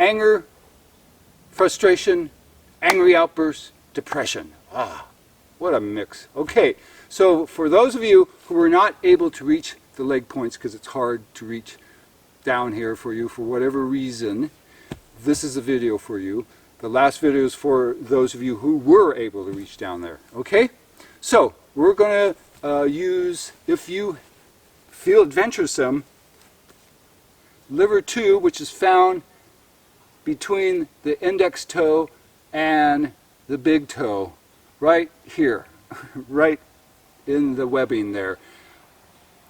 anger, frustration, angry outbursts, depression. Ah, what a mix. Okay, so for those of you who were not able to reach the leg points because it's hard to reach down here for you for whatever reason, this is a video for you. The last video is for those of you who were able to reach down there. Okay, so we're going to use, if you feel adventuresome, liver 2, which is found between the index toe and the big toe, right here, right in the webbing there,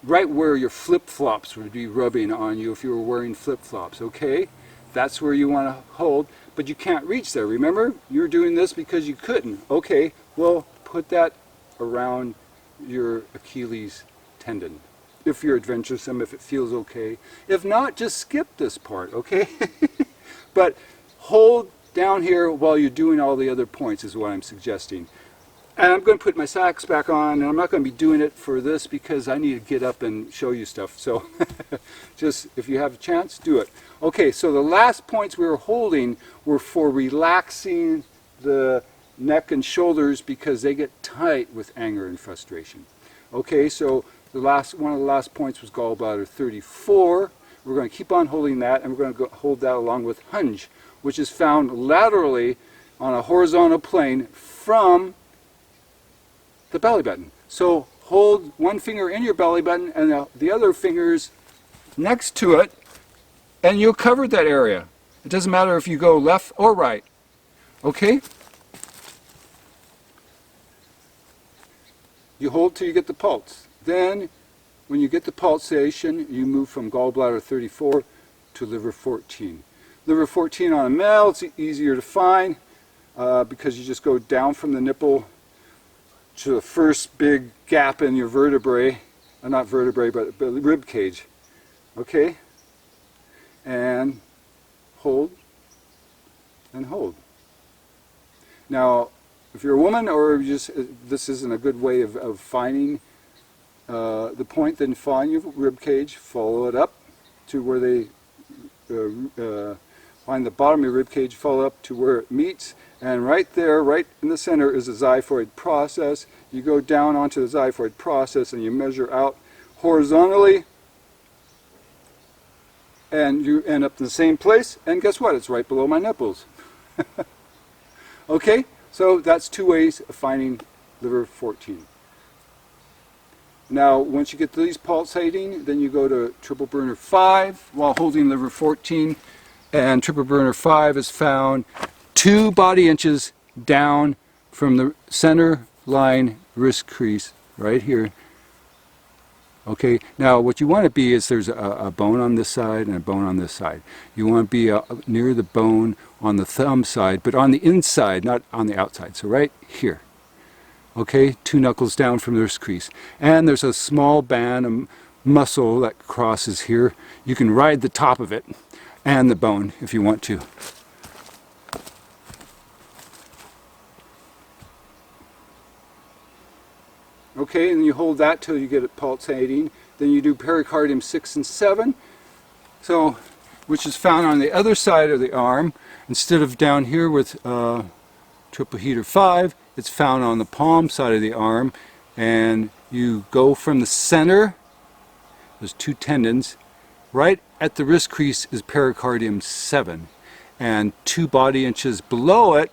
right where your flip-flops would be rubbing on you if you were wearing flip-flops. Okay, that's where you want to hold, but you can't reach there. Remember, you're doing this because you couldn't. Okay, well, put that around your Achilles tendon if you're adventuresome, if it feels okay. If not, just skip this part, okay? But hold down here while you're doing all the other points is what I'm suggesting. And I'm going to put my socks back on, and I'm not going to be doing it for this because I need to get up and show you stuff. So just, if you have a chance, do it. Okay, so the last points we were holding were for relaxing the neck and shoulders because they get tight with anger and frustration. Okay, so one of the last points was gallbladder 34. We're going to keep on holding that, and we're going to hold that along with hunge, which is found laterally on a horizontal plane from the belly button. So hold one finger in your belly button and the other fingers next to it, and you'll cover that area. It doesn't matter if you go left or right. Okay? You hold till you get the pulse. Then, when you get the pulsation, you move from gallbladder 34 to liver 14. Liver 14 on a male, it's easier to find because you just go down from the nipple to the first big gap in your vertebrae, not vertebrae, but rib cage. Okay? And hold, and hold. Now, if you're a woman, or this isn't a good way of finding the point, then find your rib cage, follow it up to where they find the bottom of your rib cage, follow up to where it meets, and right there, right in the center, is the xiphoid process. You go down onto the xiphoid process and you measure out horizontally, and you end up in the same place, and guess what? It's right below my nipples. Okay, so that's two ways of finding liver 14. Now, once you get these pulsating, then you go to triple burner 5 while holding liver 14, and triple burner 5 is found 2 body inches down from the center line wrist crease right here. Okay, now what you want to be is there's a bone on this side and a bone on this side. You want to be near the bone on the thumb side, but on the inside, not on the outside. So right here. Okay, 2 knuckles down from the wrist crease. And there's a small band of muscle that crosses here. You can ride the top of it and the bone if you want to. Okay, and you hold that till you get it pulsating. Then you do pericardium 6 and 7, so, which is found on the other side of the arm. Instead of down here with triple heater 5, it's found on the palm side of the arm, and you go from the center, there's 2 tendons, right at the wrist crease is pericardium 7, and 2 body inches below it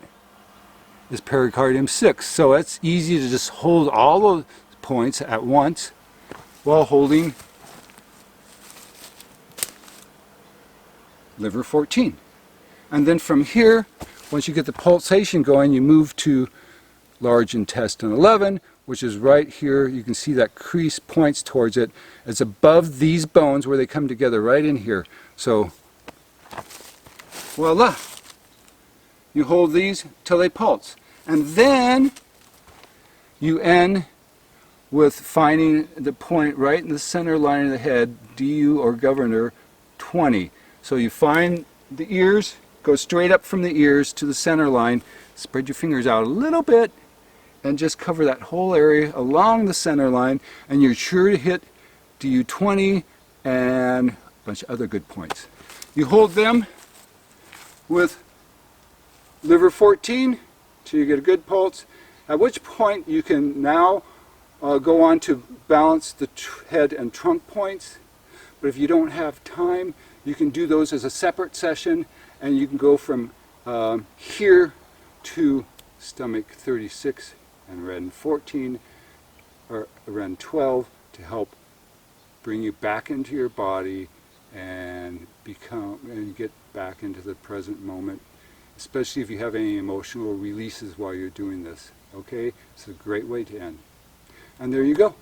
is pericardium 6. So it's easy to just hold all those points at once while holding liver 14. And then from here, once you get the pulsation going, you move to large intestine 11, which is right here. You can see that crease points towards it. It's above these bones where they come together, right in here. So, voila! You hold these till they pulse. And then you end with finding the point right in the center line of the head, DU or governor 20. So you find the ears, go straight up from the ears to the center line, spread your fingers out a little bit, and just cover that whole area along the center line, and you're sure to hit DU20 and a bunch of other good points. You hold them with liver 14 till you get a good pulse, at which point you can now go on to balance the head and trunk points. But if you don't have time, you can do those as a separate session, and you can go from here to stomach 36 and REN 14 or REN 12 to help bring you back into your body and get back into the present moment, especially if you have any emotional releases while you're doing this. Okay, it's a great way to end. And there you go.